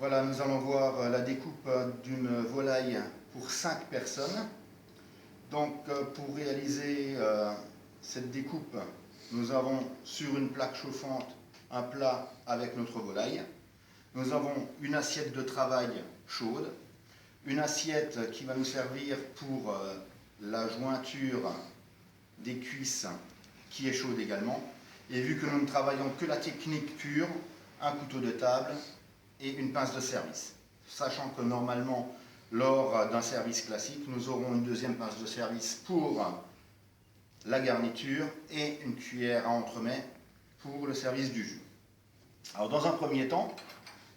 Voilà, nous allons voir la découpe d'une volaille pour 5 personnes. Donc pour réaliser cette découpe, nous avons sur une plaque chauffante un plat avec notre volaille. Nous avons une assiette de travail chaude, une assiette qui va nous servir pour la jointure des cuisses qui est chaude également. Et vu que nous ne travaillons que la technique pure, un couteau de table et une pince de service. Sachant que normalement, lors d'un service classique, nous aurons une deuxième pince de service pour la garniture et une cuillère à entremets pour le service du jus. Alors dans un premier temps,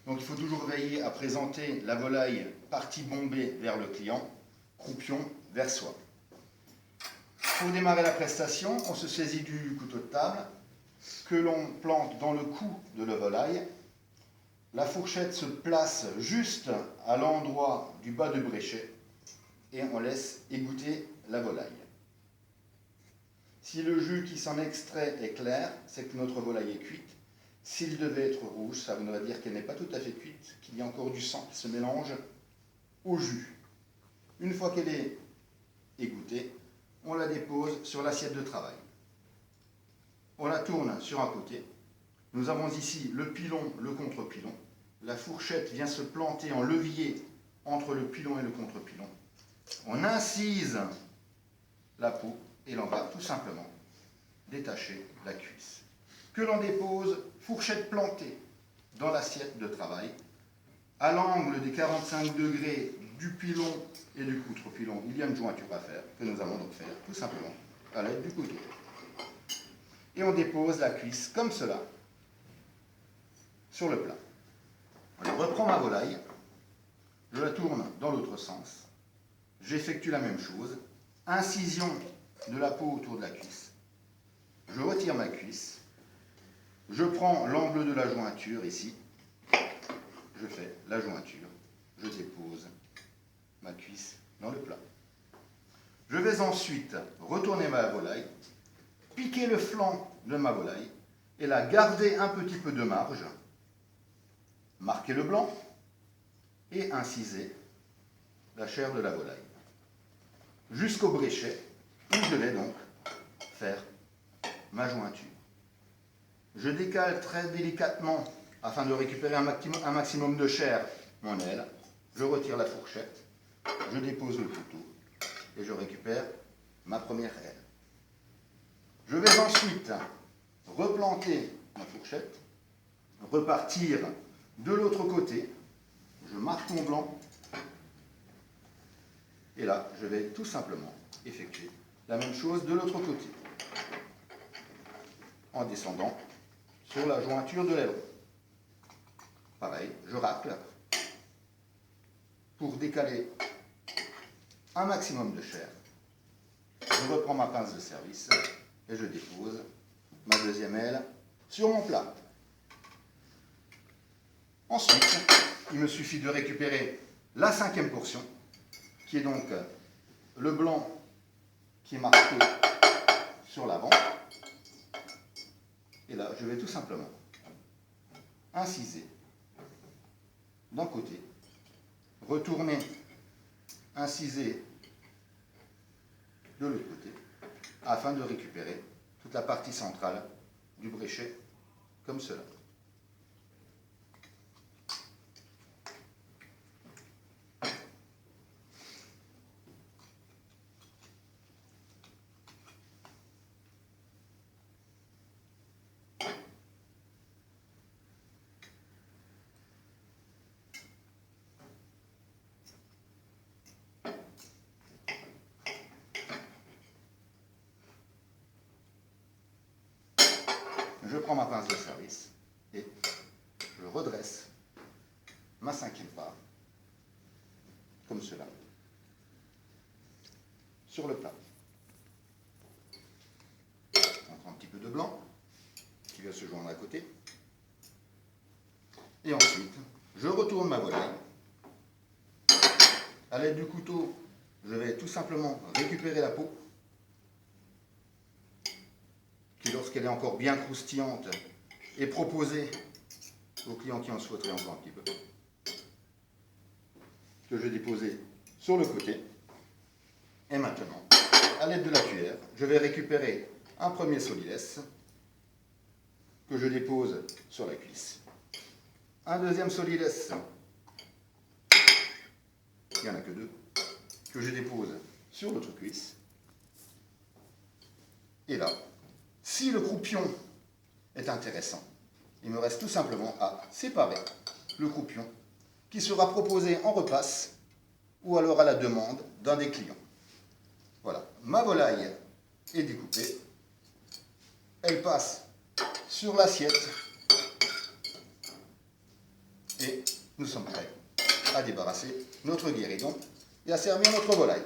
donc il faut toujours veiller à présenter la volaille partie bombée vers le client, croupion vers soi. Pour démarrer la prestation, on se saisit du couteau de table que l'on plante dans le cou de la volaille. La fourchette se place juste à l'endroit du bas du bréchet et on laisse égoutter la volaille. Si le jus qui s'en extrait est clair, c'est que notre volaille est cuite. S'il devait être rouge, ça voudrait dire qu'elle n'est pas tout à fait cuite, qu'il y a encore du sang qui se mélange au jus. Une fois qu'elle est égouttée, on la dépose sur l'assiette de travail. On la tourne sur un côté. Nous avons ici le pilon, le contre-pilon. La fourchette vient se planter en levier entre le pilon et le contre-pilon. On incise la peau et l'on va tout simplement détacher la cuisse. Que l'on dépose, fourchette plantée dans l'assiette de travail, à l'angle des 45 degrés du pilon et du contre-pilon. Il y a une jointure à faire, que nous allons donc faire tout simplement à l'aide du couteau. Et on dépose la cuisse comme cela sur le plat. Je reprends ma volaille, je la tourne dans l'autre sens, j'effectue la même chose, incision de la peau autour de la cuisse, je retire ma cuisse, je prends l'angle de la jointure ici, je fais la jointure, je dépose ma cuisse dans le plat. Je vais ensuite retourner ma volaille, piquer le flanc de ma volaille et la garder un petit peu de marge, marquer le blanc et inciser la chair de la volaille jusqu'au bréchet où je vais donc faire ma jointure. Je décale très délicatement afin de récupérer un maximum de chair mon aile. Je retire la fourchette, je dépose le couteau et je récupère ma première aile. Je vais ensuite replanter ma fourchette, repartir de l'autre côté, je marque mon blanc et là je vais tout simplement effectuer la même chose de l'autre côté en descendant sur la jointure de l'aileron. Pareil, je racle pour décaler un maximum de chair. Je reprends ma pince de service et je dépose ma deuxième aile sur mon plat. Ensuite, il me suffit de récupérer la cinquième portion, qui est donc le blanc qui est marqué sur l'avant. Et là, je vais tout simplement inciser d'un côté, retourner, inciser de l'autre côté, afin de récupérer toute la partie centrale du bréchet, comme cela. Je prends ma pince de service et je redresse ma cinquième part, comme cela, sur le plat. On prend un petit peu de blanc qui va se joindre à côté. Et ensuite, je retourne ma volaille. À l'aide du couteau, je vais tout simplement récupérer la peau, qui lorsqu'elle est encore bien croustillante est proposée aux clients qui en souhaiteraient encore un petit peu. que je vais déposer sur le côté. Et maintenant, à l'aide de la cuillère, je vais récupérer un premier solides que je dépose sur la cuisse. Un deuxième solides, il n'y en a que deux, que je dépose sur l'autre cuisse. Et là, si le croupion est intéressant, il me reste tout simplement à séparer le croupion qui sera proposé en repasse ou alors à la demande d'un des clients. Voilà, ma volaille est découpée. Elle passe sur l'assiette et nous sommes prêts à débarrasser notre guéridon et à servir notre volaille.